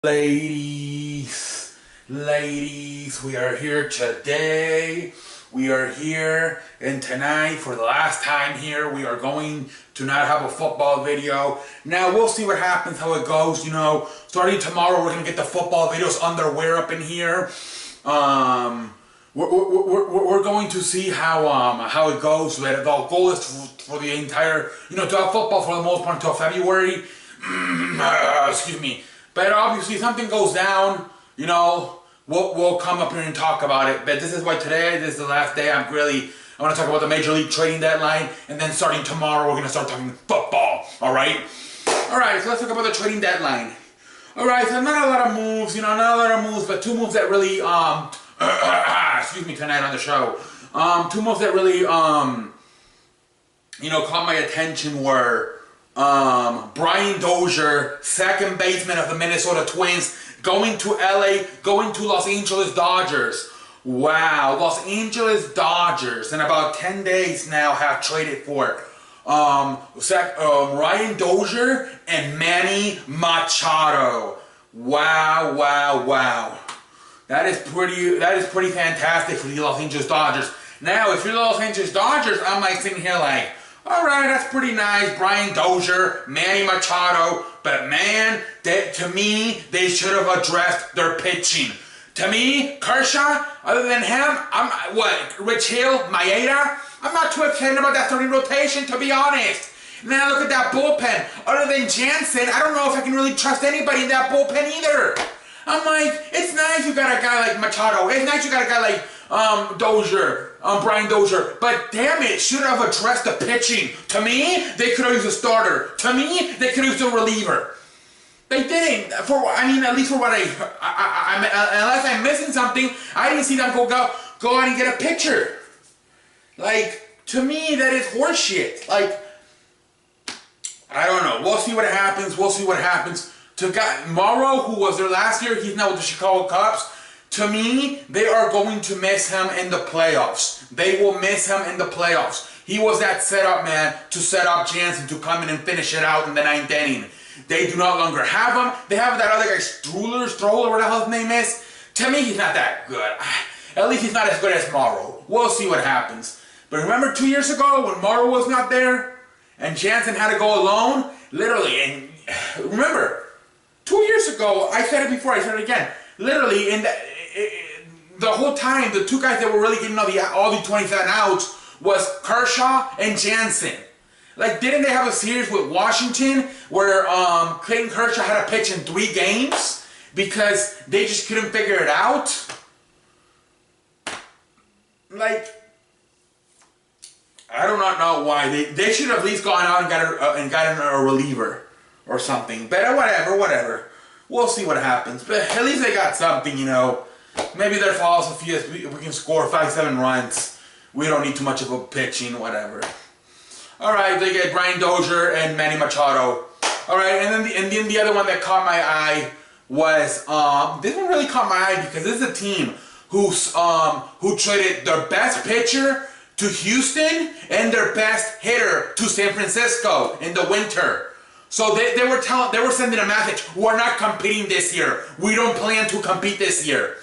Ladies, we are here today. We are here, and tonight, for the last time here, we are going to not have a football video. Now, we'll see what happens, how it goes, Starting tomorrow, we're going to get the football videos underwear up in here. We're going to see how it goes. The goal is for the entire, to have football for the most part until February. Excuse me. But obviously, if something goes down, we'll come up here and talk about it. But this is why today, this is the last day. I want to talk about the Major League trading deadline, and then starting tomorrow, we're going to start talking football. All right, so let's talk about the trading deadline. All right, so not a lot of moves, but two moves that really, excuse me, tonight on the show. Two moves that really, caught my attention were Brian Dozier, second baseman of the Minnesota Twins, going to LA, going to Los Angeles Dodgers. Wow, Los Angeles Dodgers in about 10 days now have traded for Brian Dozier and Manny Machado. Wow. That is pretty fantastic for the Los Angeles Dodgers. Now, if you're the Los Angeles Dodgers, I'm sitting here alright, that's pretty nice. Brian Dozier, Manny Machado. But man, to me, they should have addressed their pitching. To me, Kershaw, other than him, Rich Hill, Maeda, I'm not too excited about that starting rotation, to be honest. And then I look at that bullpen. Other than Jansen, I don't know if I can really trust anybody in that bullpen either. It's nice you got a guy like Machado. It's nice you got a guy like Dozier, Brian Dozier. But damn it, should have addressed the pitching. To me, they could have used a starter. To me, they could have used a reliever. They didn't. At least for what unless I'm missing something, I didn't see them go out and get a pitcher. To me, that is horseshit. I don't know. We'll see what happens. To Morrow, who was there last year, he's now with the Chicago Cubs. To me, they are going to miss him in the playoffs. They will miss him in the playoffs. He was that setup man to set up Jansen to come in and finish it out in the 9th inning. They do not longer have him. They have that other guy, Stroller, whatever the hell his name is. To me, he's not that good. At least he's not as good as Morrow. We'll see what happens. But remember 2 years ago when Morrow was not there and Jansen had to go alone? Literally, and remember, 2 years ago, I said it before, I said it again. Literally, in the whole time, the two guys that were really getting all the 27 outs was Kershaw and Jansen. Didn't they have a series with Washington where Clayton Kershaw had to pitch in 3 games because they just couldn't figure it out? I do not know why. They should have at least gone out and gotten a reliever or something. But whatever. We'll see what happens. But at least they got something, Maybe their philosophy is we can score 5-7 runs. We don't need too much of a pitching, whatever. Alright, they get Brian Dozier and Manny Machado. Alright, and then the other one that caught my eye was, this one really caught my eye because this is a team who traded their best pitcher to Houston and their best hitter to San Francisco in the winter. So they were sending a message, we're not competing this year. We don't plan to compete this year.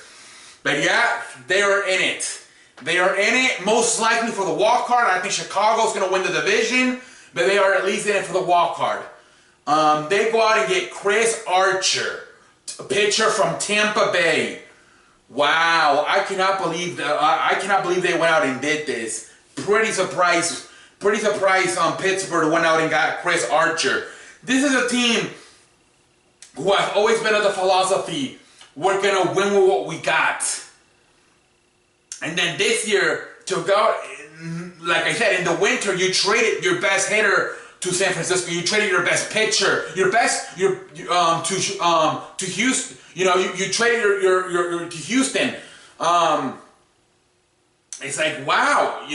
But yeah, they are in it. They are in it most likely for the wild card. I think Chicago's going to win the division, but they are at least in it for the wild card. They go out and get Chris Archer, a pitcher from Tampa Bay. Wow, I cannot believe they went out and did this. Pretty surprised Pittsburgh went out and got Chris Archer. This is a team who has always been of the philosophy, we're going to win with what we got. And then this year, to go, like I said, in the winter, you traded your best hitter to San Francisco. You traded your best pitcher, to Houston. You traded your to Houston. It's wow,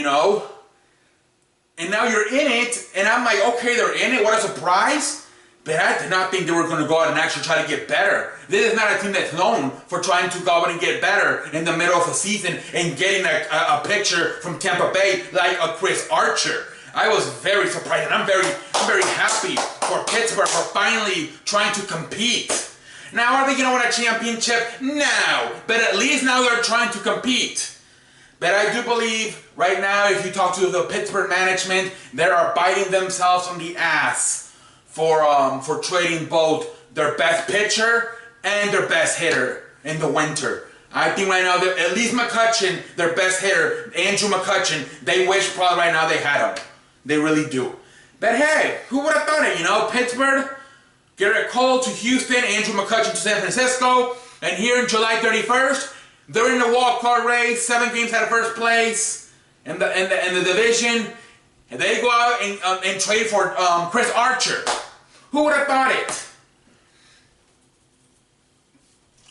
And now you're in it, and I'm okay, they're in it. What a surprise! But I did not think they were going to go out and actually try to get better. This is not a team that's known for trying to go out and get better in the middle of the season and getting a pitcher from Tampa Bay like a Chris Archer. I was very surprised, and I'm very happy for Pittsburgh for finally trying to compete. Now, are they going to win a championship? No. But at least now they're trying to compete. But I do believe right now, if you talk to the Pittsburgh management, they are biting themselves on the ass for trading both their best pitcher and their best hitter in the winter. I think right now, that at least McCutchen, their best hitter, Andrew McCutchen, they wish probably right now they had him. They really do. But hey, who would have thought it, you know? Pittsburgh, Garrett Cole to Houston, Andrew McCutchen to San Francisco, and here on July 31st, they're in the wild card race, 7 games out of first place in the division, and they go out and trade for Chris Archer. Who would have thought it?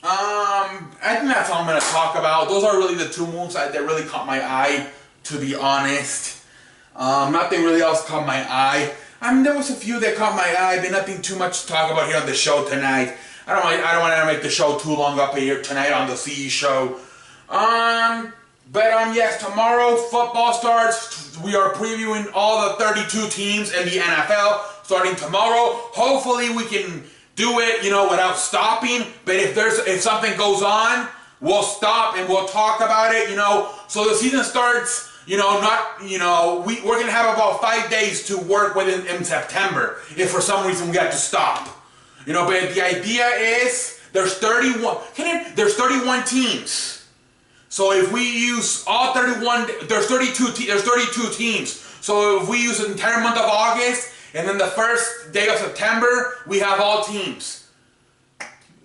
I think that's all I'm going to talk about. Those are really the 2 moves that really caught my eye, to be honest. Nothing really else caught my eye. I mean, there was a few that caught my eye, but nothing too much to talk about here on the show tonight. I don't want to make the show too long up here tonight on the CE show. Yes, tomorrow football starts. We are previewing all the 32 teams in the NFL starting tomorrow. Hopefully we can do it, you know, without stopping. But if something goes on, we'll stop and we'll talk about it, you know. So the season starts, you know, we're going to have about 5 days to work with in September if for some reason we have to stop. You know, but the idea is there's 31 teams. So if we use all 31, there's 32 teams. So if we use the entire month of August and then the first day of September, we have all teams.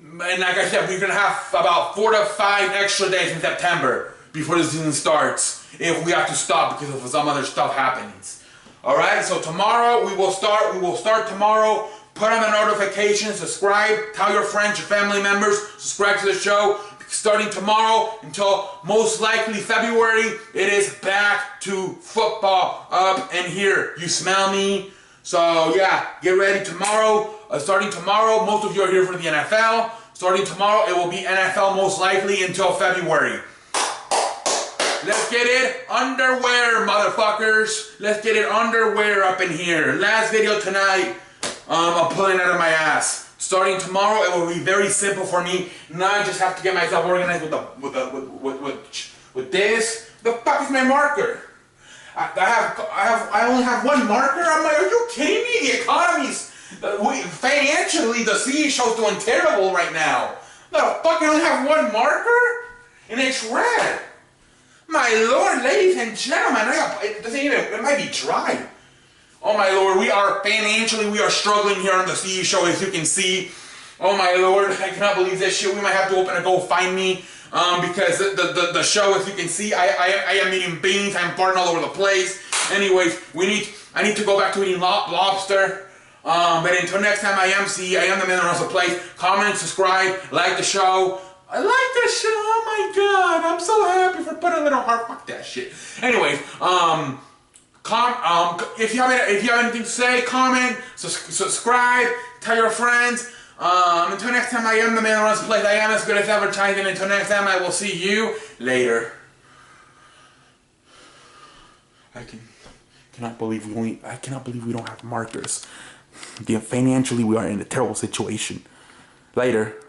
And like I said, we're going to have about 4 to 5 extra days in September before the season starts if we have to stop because of some other stuff happens. Alright, so tomorrow we will start tomorrow. Put on the notifications, subscribe, tell your friends, your family members, subscribe to the show. Starting tomorrow until most likely February, it is back to football up in here. You smell me? So yeah, get ready tomorrow. Starting tomorrow, most of you are here for the NFL. Starting tomorrow, it will be NFL most likely until February. Let's get it underwear, motherfuckers. Let's get it underwear up in here. Last video tonight. I'm pulling it out of my ass. Starting tomorrow, it will be very simple for me. Now I just have to get myself organized with this. The fuck is my marker? I only have one marker. I'm like, are you kidding me? The economy's financially, the CE show's doing terrible right now. The fuck, I only have one marker, and it's red. My lord, ladies and gentlemen, it might be dry. Oh my lord, we are struggling here on the CE show, as you can see. Oh my lord, I cannot believe this shit. We might have to open a GoFundMe because the show, as you can see, I am eating beans. I'm farting all over the place. Anyways, I need to go back to eating lobster. But until next time, I am the man that runs the place. Comment, subscribe, like the show. I like this shit. Oh my god, I'm so happy for putting a little heart. Fuck that shit. Anyways, if you have anything to say, comment, subscribe, tell your friends. Until next time, I am the man that runs the place. I am as good as advertising. Until next time, I will see you later. I cannot believe we don't have markers. Financially, we are in a terrible situation. Later.